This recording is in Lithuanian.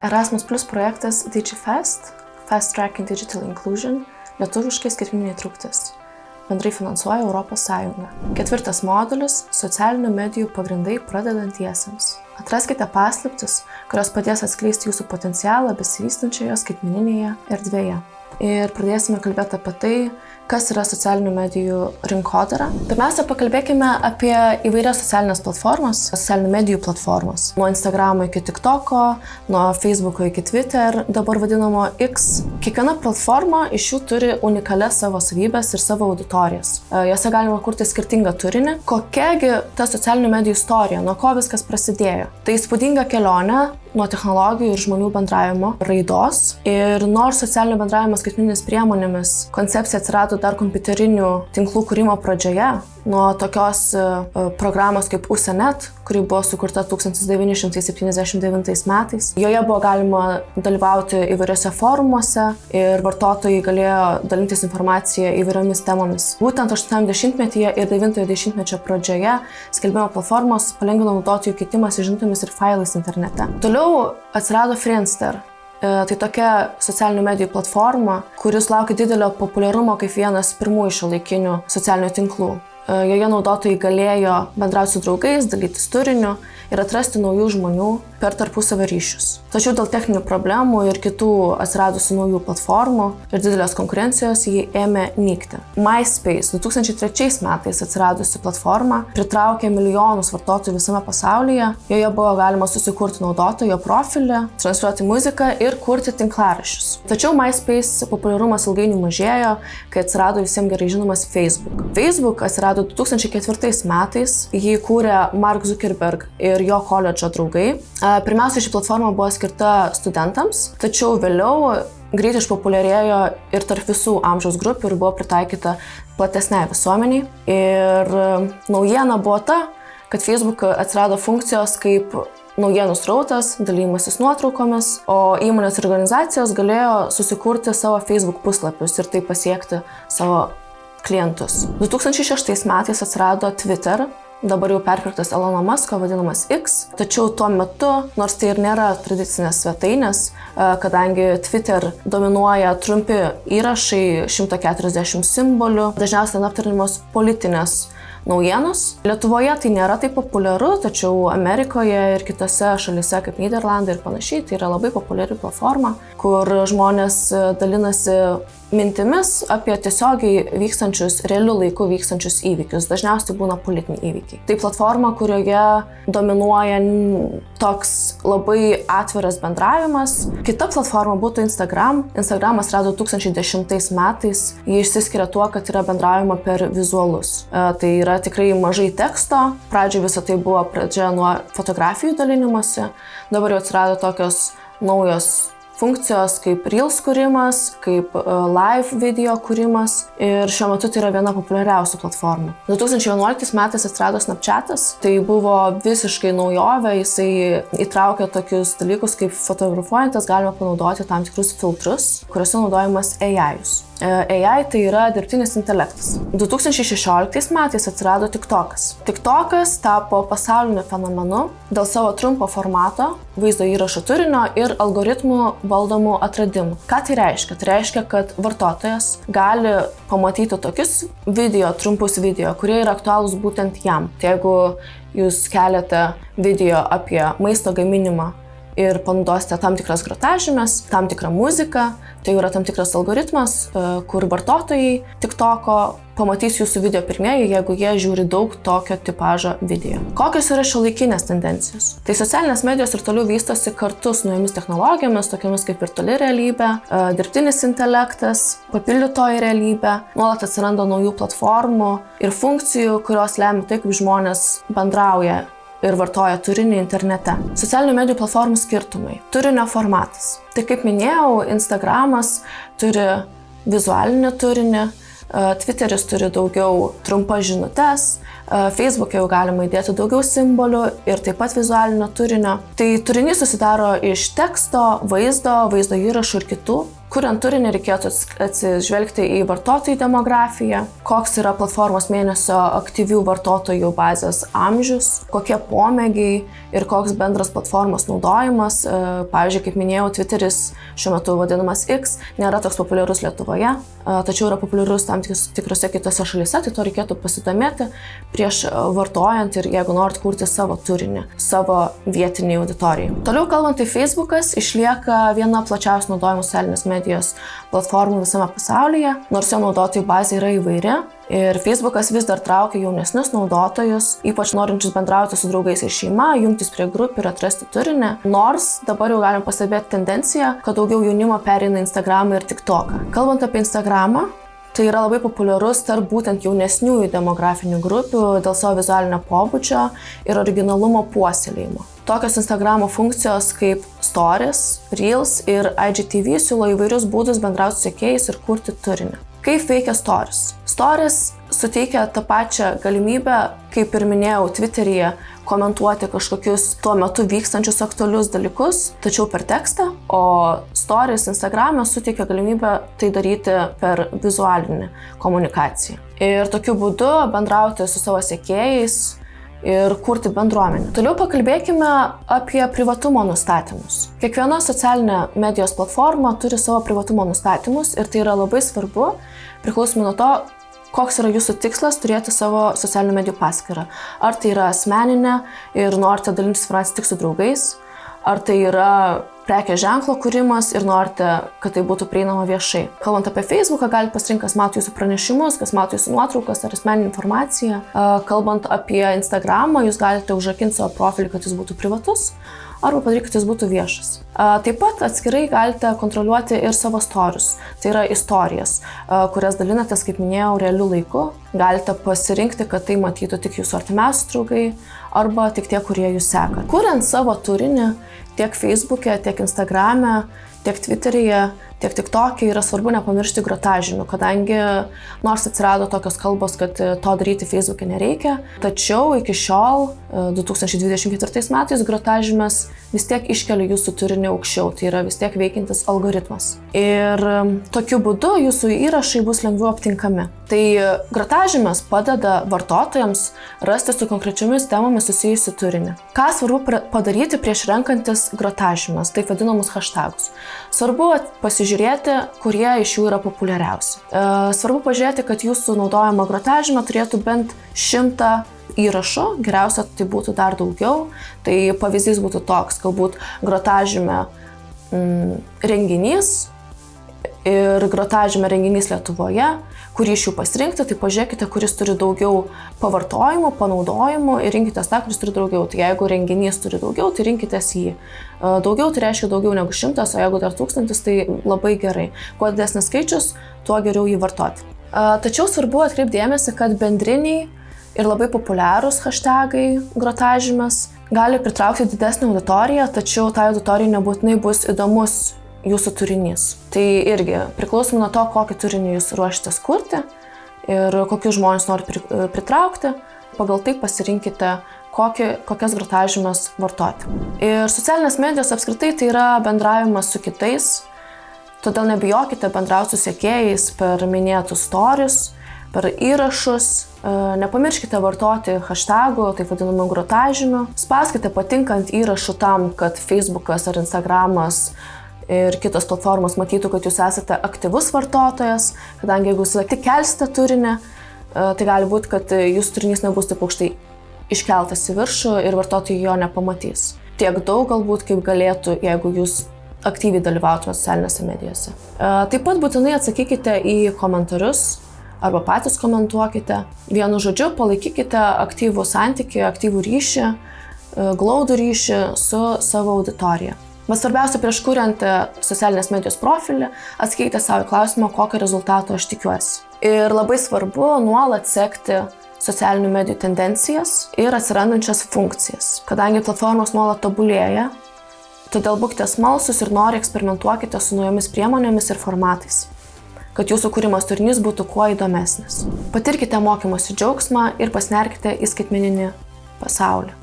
Erasmus Plus projektas DigiFest, Fast Track in Digital Inclusion, lietuviškai skaitmeninė įtrauktis. Bendrai finansuoja Europos Sąjunga. 4. modulis – socialinių medijų pagrindai pradedantiesiems. Atraskite paslaptis, kurios padės atskleisti jūsų potencialą besivystančioje skaitmeninėje erdvėje. Ir pradėsime kalbėti apie tai, kas yra socialinių medijų rinkodara. Pirmiausia, pakalbėkime apie įvairias socialinės platformas, socialinių medijų platformas. Nuo Instagramo iki TikToko, nuo Facebooko iki Twitter, dabar vadinamo X. Kiekviena platforma iš jų turi unikalias savo savybės ir savo auditorijas. Jose galima kurti skirtingą turinį. Kokiagi ta socialinių medijų istorija, nuo ko viskas prasidėjo? Tai įspūdinga kelionė nuo technologijų ir žmonių bendravimo raidos. Ir nors socialinio bendravimo skaitmeninėmis priemonėmis koncepcija atsirado dar kompiuterinių tinklų kūrimo pradžioje, nuo tokios programos kaip Usenet, kuri buvo sukurta 1979 metais. Joje buvo galima dalyvauti įvairiose forumuose ir vartotojai galėjo dalintis informaciją įvairiomis temomis. Būtent 80-metyje ir 90-mečio pradžioje skelbimo platformos palengvino naudotojų keitimas žinutėmis ir failais internete. Toliau atsirado Friendster. Tai tokia socialinių medijų platforma, kuris laukia didelio populiarumo kaip vienas pirmųjų šiuolaikinių socialinių tinklų. Joje naudotojai galėjo bendrauti su draugais, dalytis turiniu ir atrasti naujų žmonių per tarpusavio ryšius. Tačiau dėl techninių problemų ir kitų atsiradusių naujų platformų ir didelės konkurencijos jį ėmė nykti. MySpace 2003 metais atsiradusi platforma pritraukė milijonus vartotojų visame pasaulyje. Joje buvo galima susikurti naudotojo profilį, transliuoti muziką ir kurti tinklaraščius. Tačiau MySpace populiarumas ilgainiui mažėjo, kai atsirado visiems gerai žinomas Facebook. Facebook atsirado 2004 metais, jį kūrė Mark Zuckerberg ir jo koledžo draugai. Pirmiausia, ši platforma buvo skirta studentams, tačiau vėliau greit išpopuliarėjo ir tarp visų amžiaus grupių ir buvo pritaikyta platesnei visuomeniai. Ir naujiena buvo ta, kad Facebook atsirado funkcijos kaip naujienų srautas, dalymasis nuotraukomis, o įmonės ir organizacijos galėjo susikurti savo Facebook puslapius ir taip pasiekti savo klientus. 2006 metais atsirado Twitter, dabar jau perpirktas Elono Musko, vadinamas X, tačiau tuo metu, nors tai ir nėra tradicinės svetainės, kadangi Twitter dominuoja trumpi įrašai, 140 simbolių, dažniausiai aptariamos politinės naujienos. Lietuvoje tai nėra taip populiaru, tačiau Amerikoje ir kitose šalyse kaip Nyderlandai ir panašiai, tai yra labai populiari platforma, kur žmonės dalinasi mintimis apie tiesiogiai vykstančius, realiu laiku vykstančius įvykius. Dažniausiai būna politiniai įvykiai. Tai platforma, kurioje dominuoja toks labai atviras bendravimas. Kita platforma būtų Instagram. Instagramas rado 2010 metais. Jie išsiskiria tuo, kad yra bendravima per vizualus. Tai yra tikrai mažai teksto. Pradžioje visą tai buvo pradžia nuo fotografijų dalinimosi. Dabar jau atsirado tokios naujos funkcijos kaip Reels kūrimas, kaip live video kūrimas ir šiuo metu tai yra viena populiariausių platformų. 2011 metais atsirado Snapchatas, tai buvo visiškai naujovė, jisai įtraukė tokius dalykus kaip fotografuojantis galima panaudoti tam tikrus filtrus, kuriuose naudojamas AI-us. AI tai yra dirbtinis intelektas. 2016 metais atsirado TikTokas. TikTokas tapo pasauliniu fenomenu dėl savo trumpo formato, vaizdo įrašo turinio ir algoritmų valdomų atradimų. Ką tai reiškia? Tai reiškia, kad vartotojas gali pamatyti tokius trumpus video, kurie yra aktualūs būtent jam. Tai jeigu jūs keliate video apie maisto gaminimą ir panaudosite tam tikras grotažymes, tam tikrą muziką, tai yra tam tikras algoritmas, kur vartotojai TikToko pamatys jūsų video pirmieji, jeigu jie žiūri daug tokio tipažo video. Kokios yra šiuolaikinės tendencijos? Tai socialinės medijos ir toliau vystosi kartu su naujomis technologijomis, tokiamis kaip virtuali realybė, dirbtinis intelektas, papildytoji realybė, nuolat atsiranda naujų platformų ir funkcijų, kurios lemia tai, kaip žmonės bendrauja ir vartoja turinį internete. Socialinių medijų platformų skirtumai. Turinio formatas. Tai kaip minėjau, Instagramas turi vizualinį turinį, Twitteris turi daugiau trumpas žinutes, Facebook'e jau galima įdėti daugiau simbolių ir taip pat vizualinio turinio. Tai turinys susidaro iš teksto, vaizdo įrašų ir kitų Kuriant turinį reikėtų atsižvelgti į vartotojų demografiją, koks yra platformos mėnesio aktyvių vartotojų bazės amžius, kokie pomėgiai ir koks bendras platformos naudojimas. Pavyzdžiui, kaip minėjau, Twitteris šiuo metu vadinamas X nėra toks populiarus Lietuvoje, tačiau yra populiarus tam tikrose kitose šalyse, tai to reikėtų pasidomėti prieš vartojant ir jeigu norit kurti savo turinį, savo vietiniai auditorijai. Toliau kalbant, tai Facebookas išlieka viena plačiausiai naudojamų socialinės medijos platformų visame pasaulyje, nors jo naudotojų bazė yra įvairi. Ir Facebookas vis dar traukia jaunesnius naudotojus, ypač norinčius bendrauti su draugais ir šeima, jungtis prie grupių ir atrasti turinį. Nors dabar jau galim pastebėti tendenciją, kad daugiau jaunimo pereina Instagramą ir TikToką. Kalbant apie Instagramą, tai yra labai populiarus tarp būtent jaunesniųjų demografinių grupių dėl savo vizualinio pobūdžio ir originalumo puoselėjimo. Tokios Instagramo funkcijos kaip Stories, Reels ir IGTV siūlo įvairius būdus bendrauti su sekėjais ir kurti turinį. Kaip veikia Stories? Stories suteikia tą pačią galimybę, kaip ir minėjau, Twitteryje komentuoti kažkokius tuo metu vykstančius aktualius dalykus, tačiau per tekstą, o Stories Instagram'e suteikia galimybę tai daryti per vizualinę komunikaciją. Ir tokiu būdu bendrauti su savo sekėjais ir kurti bendruomenę. Toliau pakalbėkime apie privatumo nustatymus. Kiekviena socialinė medijos platforma turi savo privatumo nustatymus ir tai yra labai svarbu, priklausomai nuo to, koks yra jūsų tikslas turėti savo socialinių medijų paskyrą. Ar tai yra asmeninė ir norite dalintis informaciją tik su draugais, ar tai yra prekės ženklo kūrimas ir norite, kad tai būtų prieinama viešai. Kalbant apie Facebooką, galite pasirinkti, kas mato jūsų pranešimus, kas mato jūsų nuotraukas ar asmeninę informaciją. Kalbant apie Instagramą, jūs galite užrakinti savo profilį, kad jis būtų privatus, arba padaryti, kad jis būtų viešas. Taip pat atskirai galite kontroliuoti ir savo stories, tai yra istorijas, kurias dalinatės, kaip minėjau, realiu laiku. Galite pasirinkti, kad tai matytų tik jūsų artimiausi draugai arba tik tie, kurie jūs seka. Kuriant savo turinį tiek Facebook'e, tiek Instagram'e, tiek Twitteryje, tiek TikTok'e yra svarbu nepamiršti grotažymių, kadangi nors atsirado tokios kalbos, kad to daryti Facebook'e nereikia, tačiau iki šiol 2024 metais grotažymės vis tiek iškelia jūsų turinį aukščiau, tai yra vis tiek veikiantis algoritmas. Ir tokiu būdu jūsų įrašai bus lengviau aptinkami. Tai grotažymės padeda vartotojams rasti su konkrečiomis temomis susijusių turinį. Ką svarbu padaryti prieš renkantis grotažymės, taip vadinamus hashtagus? Svarbu pasižiūrėti, kurie iš jų yra populiariausi. Svarbu pažiūrėti, kad jūsų naudojama grotažymė turėtų bent 100 įrašų, geriausia tai būtų dar daugiau. Tai pavyzdys būtų toks, galbūt grotažymė renginys ir grotažymė renginys Lietuvoje, kurį iš jų pasirinkti, tai pažiūrėkite, kuris turi daugiau pavartojimų, panaudojimų ir rinkitės tą, kuris turi daugiau. Tai jeigu renginys turi daugiau, tai rinkitės jį. Daugiau tai reiškia daugiau negu 100, o jeigu dar 1000, tai labai gerai. Kuo didesnis skaičius, tuo geriau jį vartoti. Tačiau svarbu atkreipti dėmesį, kad bendriniai ir labai populiarūs hashtagai grotažymės gali pritraukti didesnį auditoriją, tačiau tai auditorijai nebūtinai bus įdomus jūsų turinys. Tai irgi priklausomai nuo to, kokį turinį jūs ruošitės kurti ir kokius žmonės nori pritraukti, pagal tai pasirinkite, kokias grotažymes vartoti. Ir socialinės medijos apskritai tai yra bendravimas su kitais, todėl nebijokite bendrauti su sekėjais per minėtus stories, per įrašus, nepamirškite vartoti hashtagų, taip vadinamų grotažymių, spauskite patinkant įrašų tam, kad Facebookas ar Instagramas ir kitos platformos matytų, kad jūs esate aktyvus vartotojas, kadangi jeigu jūs tik kelsite turinį, tai gali būti, kad jūsų turinys nebus taip aukštai iškeltas į viršų ir vartotojai jo nepamatys. Tiek daug galbūt, kaip galėtų, jeigu jūs aktyviai dalyvautumėte socialinėse medijose. Taip pat būtinai atsakykite į komentarus arba patys komentuokite. Vienu žodžiu, palaikykite aktyvų santykį, aktyvų ryšį, glaudų ryšį su savo auditorija. Bet svarbiausia, prieš kuriant socialinės medijos profilį, atsakykite savo klausimą, kokio rezultato aš tikiuosi. Ir labai svarbu nuolat sekti socialinių medijų tendencijas ir atsirandančias funkcijas. Kadangi platformos nuolat tobulėja, todėl būkite smalsūs ir noriai eksperimentuokite su naujomis priemonėmis ir formatais, kad jūsų kūrimas turinys būtų kuo įdomesnis. Patirkite mokymosi džiaugsmą ir pasinerkite į skaitmeninį pasaulį.